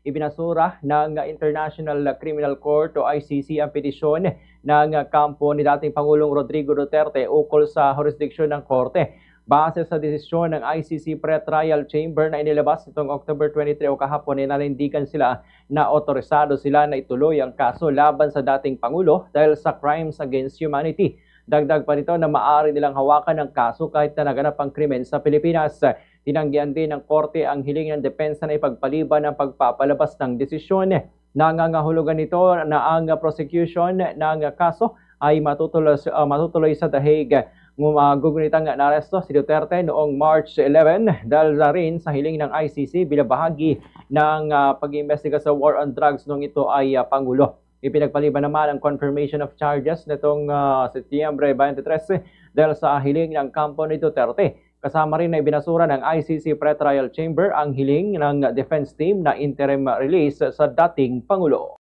Ibinasura ng International Criminal Court o ICC ang petisyon ng kampo ni dating Pangulong Rodrigo Duterte ukol sa jurisdiksyon ng korte. Base sa desisyon ng ICC Pre-Trial Chamber na inilabas nitong October 23 o kahapon, nanindigan sila na otorisado sila na ituloy ang kaso laban sa dating Pangulo dahil sa crimes against humanity. Dagdag pa nito na maaari nilang hawakan ng kaso kahit na naganap ang krimen sa Pilipinas. Tinanggihan din ng korte ang hiling ng depensa na ipagpaliban ang pagpapalabas ng desisyon. Nangangahulugan nito na ang prosecution ng kaso ay matutuloy sa The Hague. Gugunitang naresto si Duterte noong March 11 dahil na rin sa hiling ng ICC bilang bahagi ng pag-iimbestiga sa war on drugs nung ito ay Pangulo. Ipinagpaliban naman ang confirmation of charges nitong Setyembre 23 dahil sa hiling ng kampo ni Duterte. Kasama rin na ibinasura ng ICC Pre-Trial Chamber ang hiling ng defense team na interim release sa dating Pangulo.